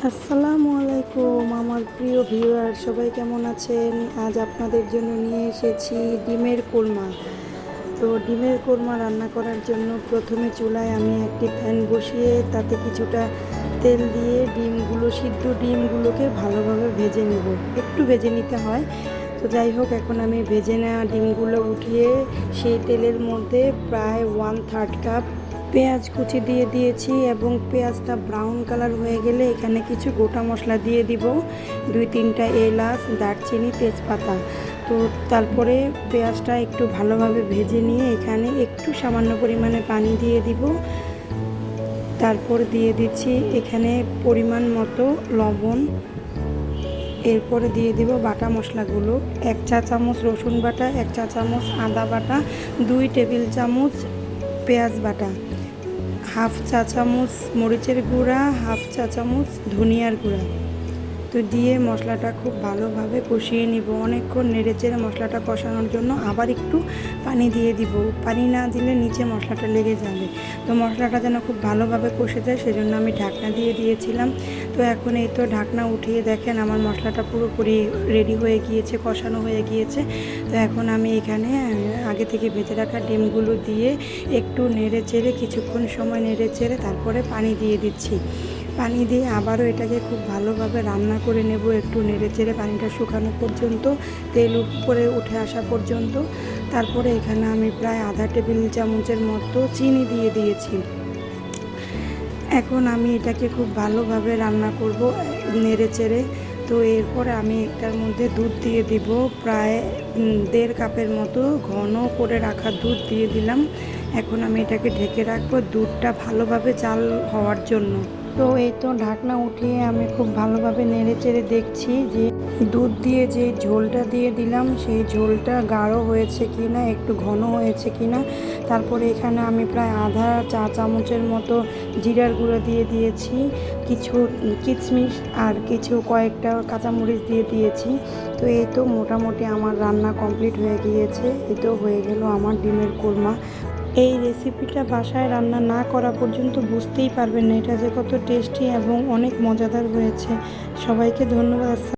আসসালামু আলাইকুম আমার প্রিয় ভিউয়ার, সবাই কেমন আছেন? আজ আপনাদের জন্য নিয়ে এসেছি ডিমের কোরমা। তো ডিমের কোরমা রান্না করার জন্য প্রথমে চুলায় আমি একটি প্যান বসিয়ে তাতে কিছুটা তেল দিয়ে সিদ্ধ ডিমগুলোকে ভালোভাবে ভেজে নেব। একটু ভেজে নিতে হয়। তো যাই হোক, এখন আমি ভেজে নেওয়া ডিমগুলো উঠিয়ে সেই তেলের মধ্যে প্রায় 1/3 কাপ পেঁয়াজ কুচি দিয়ে দিয়েছি এবং পেঁয়াজটা ব্রাউন কালার হয়ে গেলে এখানে কিছু গোটা মশলা দিয়ে দিব, 2-3টা এলাচ, দারচিনি, তেজপাতা। তো তারপরে পেঁয়াজটা একটু ভালোভাবে ভেজে নিয়ে এখানে একটু সামান্য পরিমাণে পানি দিয়ে দিব। তারপর দিয়ে দিচ্ছি এখানে পরিমাণ মতো লবণ। এরপরে দিয়ে দিব বাটা মশলাগুলো, 1 চা চামচ রসুন বাটা, 1 চা চামচ আদা বাটা, 2 টেবিল চামচ পেঁয়াজ বাটা, 1/2 চা চামচ মরিচের গুঁড়া, 1/2 চা চামচ ধনিয়ার গুঁড়া। তো দিয়ে মশলাটা খুব ভালোভাবে কষিয়ে নিব। অনেকক্ষণ নেড়েচেড়ে মশলাটা কষানোর জন্য আবার একটু পানি দিয়ে দিব। পানি না দিলে নিচে মশলাটা লেগে যাবে। তো মশলাটা যেন খুব ভালোভাবে কষে যায় সেজন্য আমি ঢাকনা দিয়ে দিয়েছিলাম। তো এখন এই তো ঢাকনা উঠিয়ে দেখেন আমার মশলাটা পুরোপুরি রেডি হয়ে গিয়েছে, কষানো হয়ে গিয়েছে। তো এখন আমি এখানে আগে থেকে ভেজে রাখা ডিমগুলো দিয়ে একটু নেড়েচেড়ে কিছুক্ষণ সময় নেড়েচেড়ে তারপরে পানি দিয়ে দিচ্ছি। পানি দিয়ে আবারও এটাকে খুব ভালোভাবে রান্না করে নেব, একটু নেড়েচেড়ে পানিটা শুকানো পর্যন্ত, তেল উপরে উঠে আসা পর্যন্ত। তারপরে এখানে আমি প্রায় আধা টেবিল চামচের মতো চিনি দিয়ে দিয়েছি। এখন আমি এটাকে খুব ভালোভাবে রান্না করব নেড়েচেড়ে। তো এরপরে আমি একটার মধ্যে দুধ দিয়ে দিব, প্রায় 1.5 কাপের মতো ঘন করে রাখা দুধ দিয়ে দিলাম। এখন আমি এটাকে ঢেকে রাখবো দুধটা ভালোভাবে জাল হওয়ার জন্য। তো এই তো ঢাকনা উঠিয়ে আমি খুব ভালোভাবে নেড়েচেড়ে দেখছি যে দুধ দিয়ে যে ঝোলটা দিয়ে দিলাম সেই ঝোলটা গাঢ় হয়েছে কি না, একটু ঘন হয়েছে কি না। তারপরে এখানে আমি প্রায় আধা চা চামচের মতো জিরার গুঁড়ো দিয়ে দিয়েছি, কিছু কিশমিশ আর কয়েকটা কাঁচামরিচ দিয়ে দিয়েছি। তো এই তো মোটামুটি আমার রান্না কমপ্লিট হয়ে গিয়েছে। এই তো হয়ে গেল আমার ডিমের কোরমা। এই রেসিপিটা বাসায় রান্না না করা পর্যন্ত বুঝতেই পারবেন না এটা যে কত টেস্টি এবং অনেক মজাদার হয়েছে। সবাইকে ধন্যবাদ।